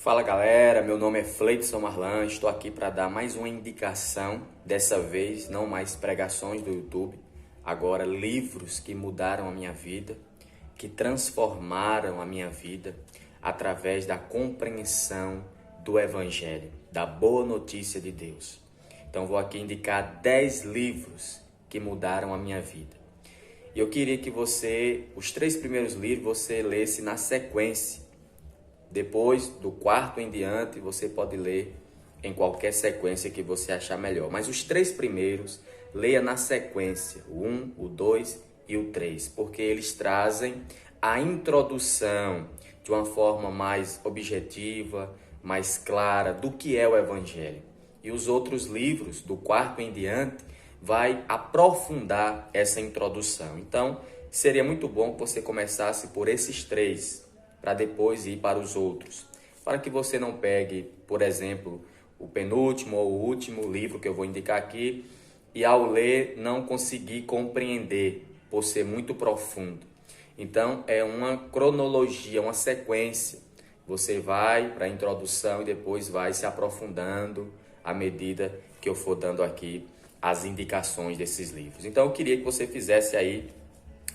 Fala galera, meu nome é Fleidson Marlan, estou aqui para dar mais uma indicação, dessa vez não mais pregações do YouTube, agora livros que mudaram a minha vida, que transformaram a minha vida através da compreensão do Evangelho, da boa notícia de Deus. Então vou aqui indicar 10 livros que mudaram a minha vida. E eu queria que os 3 primeiros livros você lesse na sequência. Depois do 4º em diante, você pode ler em qualquer sequência que você achar melhor. Mas os 3 primeiros, leia na sequência, o 1, o 2 e o 3, porque eles trazem a introdução de uma forma mais objetiva, mais clara do que é o Evangelho. E os outros livros, do 4º em diante, vai aprofundar essa introdução. Então, seria muito bom que você começasse por esses 3, para depois ir para os outros, para que você não pegue, por exemplo, o penúltimo ou o último livro que eu vou indicar aqui e ao ler não conseguir compreender por ser muito profundo. Então é uma cronologia, uma sequência. Você vai para a introdução e depois vai se aprofundando à medida que eu for dando aqui as indicações desses livros. Então eu queria que você fizesse aí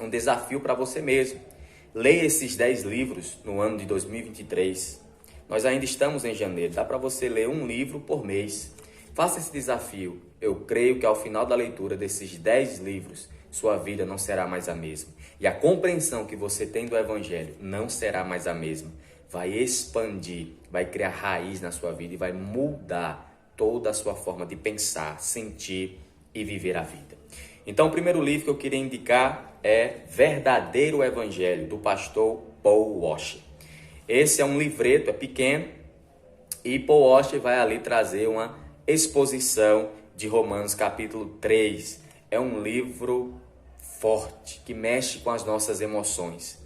um desafio para você mesmo. Leia esses 10 livros no ano de 2023. Nós ainda estamos em janeiro. Dá para você ler um livro por mês. Faça esse desafio. Eu creio que ao final da leitura desses 10 livros, sua vida não será mais a mesma. E a compreensão que você tem do Evangelho não será mais a mesma. Vai expandir, vai criar raiz na sua vida e vai mudar toda a sua forma de pensar, sentir e viver a vida. Então, o primeiro livro que eu queria indicar é Verdadeiro Evangelho, do pastor Paul Washer. Esse é um livreto, é pequeno, e Paul Washer vai ali trazer uma exposição de Romanos capítulo 3. É um livro forte, que mexe com as nossas emoções.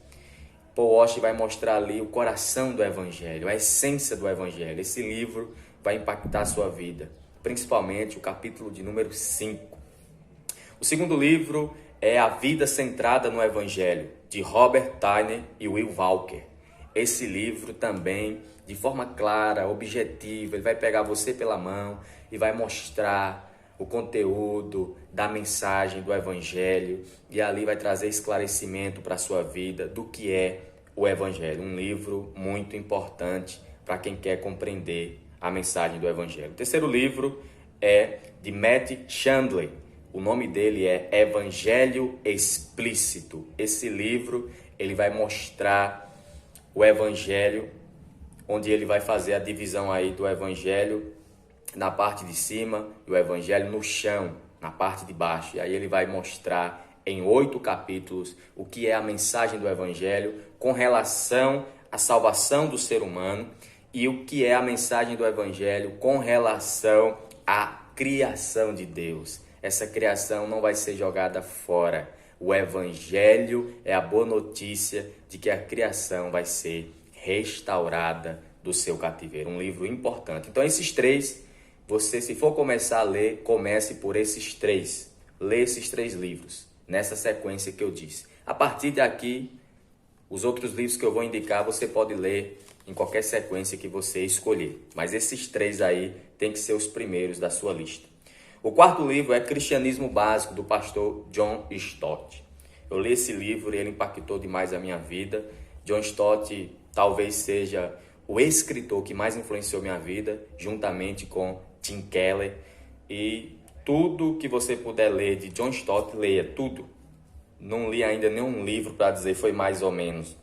Paul Washer vai mostrar ali o coração do Evangelho, a essência do Evangelho. Esse livro vai impactar a sua vida, principalmente o capítulo de número 5. O segundo livro é A Vida Centrada no Evangelho, de Robert Tyner e Will Walker. Esse livro também, de forma clara, objetiva, ele vai pegar você pela mão e vai mostrar o conteúdo da mensagem do Evangelho e ali vai trazer esclarecimento para a sua vida do que é o Evangelho. Um livro muito importante para quem quer compreender a mensagem do Evangelho. O terceiro livro é de Matt Chandler. O nome dele é Evangelho Explícito. Esse livro ele vai mostrar o Evangelho, onde ele vai fazer a divisão aí do Evangelho na parte de cima e o Evangelho no chão, na parte de baixo. E aí ele vai mostrar em 8 capítulos o que é a mensagem do Evangelho com relação à salvação do ser humano e o que é a mensagem do Evangelho com relação à criação de Deus. Essa criação não vai ser jogada fora. O Evangelho é a boa notícia de que a criação vai ser restaurada do seu cativeiro. Um livro importante. Então, esses 3, você, se for começar a ler, comece por esses 3. Lê esses 3 livros, nessa sequência que eu disse. A partir daqui, os outros livros que eu vou indicar, você pode ler em qualquer sequência que você escolher. Mas esses 3 aí tem que ser os primeiros da sua lista. O 4º livro é Cristianismo Básico, do pastor John Stott. Eu li esse livro e ele impactou demais a minha vida. John Stott talvez seja o escritor que mais influenciou minha vida, juntamente com Tim Keller. E tudo que você puder ler de John Stott, leia tudo. Não li ainda nenhum livro para dizer foi mais ou menos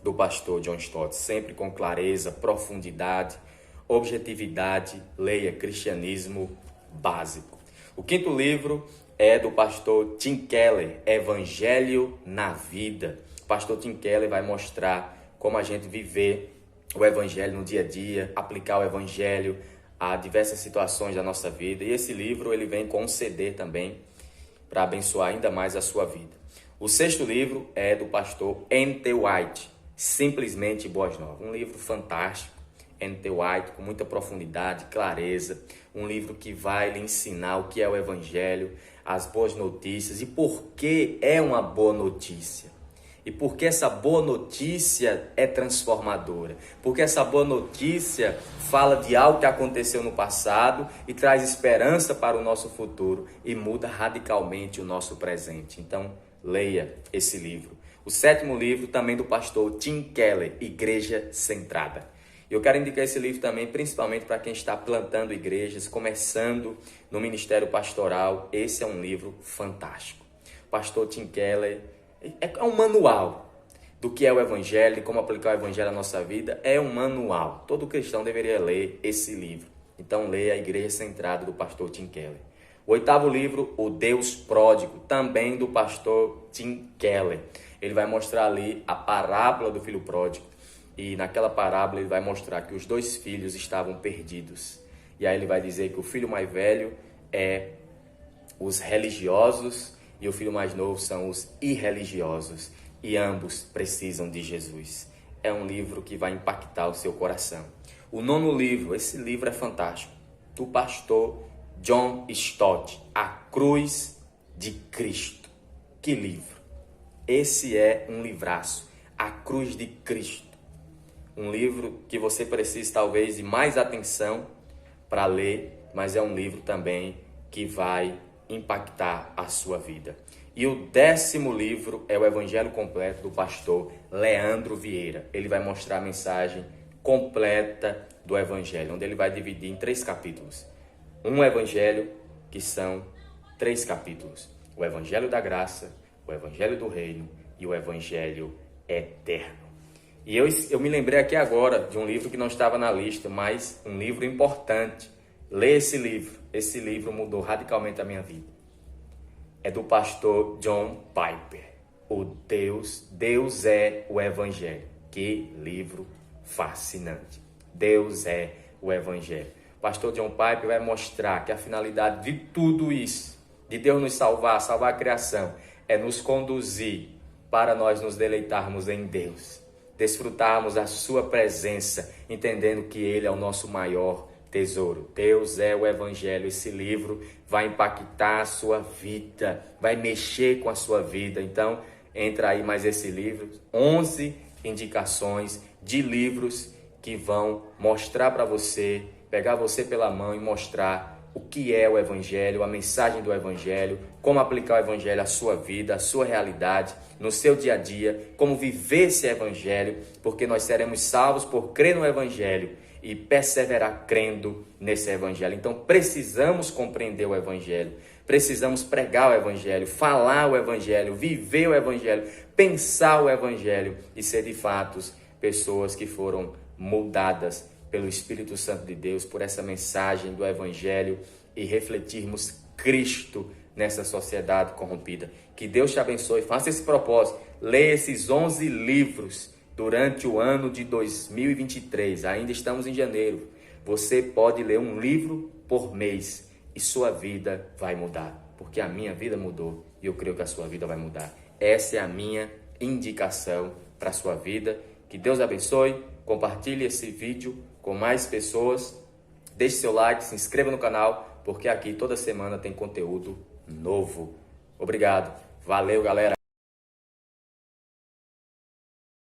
do pastor John Stott. Sempre com clareza, profundidade, objetividade. Leia Cristianismo Básico. O 5º livro é do pastor Tim Keller, Evangelho na Vida. O pastor Tim Keller vai mostrar como a gente viver o Evangelho no dia a dia, aplicar o Evangelho a diversas situações da nossa vida. E esse livro ele vem com um CD também para abençoar ainda mais a sua vida. O 6º livro é do pastor N.T. White, Simplesmente Boas Novas. Um livro fantástico. N.T. White, com muita profundidade, clareza, um livro que vai lhe ensinar o que é o Evangelho, as boas notícias e por que é uma boa notícia. E porque essa boa notícia é transformadora. Porque essa boa notícia fala de algo que aconteceu no passado e traz esperança para o nosso futuro e muda radicalmente o nosso presente. Então, leia esse livro. O 7º livro também do pastor Tim Keller, Igreja Centrada. Eu quero indicar esse livro também, principalmente para quem está plantando igrejas, começando no ministério pastoral. Esse é um livro fantástico. O pastor Tim Keller é um manual do que é o Evangelho e como aplicar o Evangelho à nossa vida. É um manual. Todo cristão deveria ler esse livro. Então, leia a Igreja Centrada do pastor Tim Keller. O 8º livro, O Deus Pródigo, também do pastor Tim Keller. Ele vai mostrar ali a parábola do filho pródigo. E naquela parábola ele vai mostrar que os 2 filhos estavam perdidos. E aí ele vai dizer que o filho mais velho é os religiosos e o filho mais novo são os irreligiosos. E ambos precisam de Jesus. É um livro que vai impactar o seu coração. O 9º livro, esse livro é fantástico, do pastor John Stott, A Cruz de Cristo. Que livro! Esse é um livraço, A Cruz de Cristo. Um livro que você precisa talvez de mais atenção para ler, mas é um livro também que vai impactar a sua vida. E o 10º livro é o Evangelho Completo do pastor Leandro Vieira. Ele vai mostrar a mensagem completa do Evangelho, onde ele vai dividir em 3 capítulos. Um Evangelho que são 3 capítulos. O Evangelho da Graça, o Evangelho do Reino e o Evangelho Eterno. E eu me lembrei aqui agora de um livro que não estava na lista, mas um livro importante. Leia esse livro. Esse livro mudou radicalmente a minha vida. É do pastor John Piper. Deus é o Evangelho. Que livro fascinante. Deus é o Evangelho. O pastor John Piper vai mostrar que a finalidade de tudo isso, de Deus nos salvar a criação, é nos conduzir para nós nos deleitarmos em Deus. Desfrutarmos a sua presença, entendendo que Ele é o nosso maior tesouro. Deus é o Evangelho. Esse livro vai impactar a sua vida, vai mexer com a sua vida. Então, entra aí mais esse livro, 11 indicações de livros que vão mostrar para você, pegar você pela mão e mostrar o que é o Evangelho, a mensagem do Evangelho, como aplicar o Evangelho à sua vida, à sua realidade, no seu dia a dia, como viver esse Evangelho, porque nós seremos salvos por crer no Evangelho e perseverar crendo nesse Evangelho. Então precisamos compreender o Evangelho, precisamos pregar o Evangelho, falar o Evangelho, viver o Evangelho, pensar o Evangelho e ser de fato pessoas que foram mudadas pelo Espírito Santo de Deus, por essa mensagem do Evangelho e refletirmos Cristo nessa sociedade corrompida. Que Deus te abençoe, faça esse propósito, leia esses 11 livros durante o ano de 2023, ainda estamos em janeiro. Você pode ler um livro por mês e sua vida vai mudar, porque a minha vida mudou e eu creio que a sua vida vai mudar. Essa é a minha indicação para a sua vida. Que Deus abençoe, compartilhe esse vídeo com mais pessoas, deixe seu like, se inscreva no canal, porque aqui toda semana tem conteúdo novo. Obrigado, valeu galera!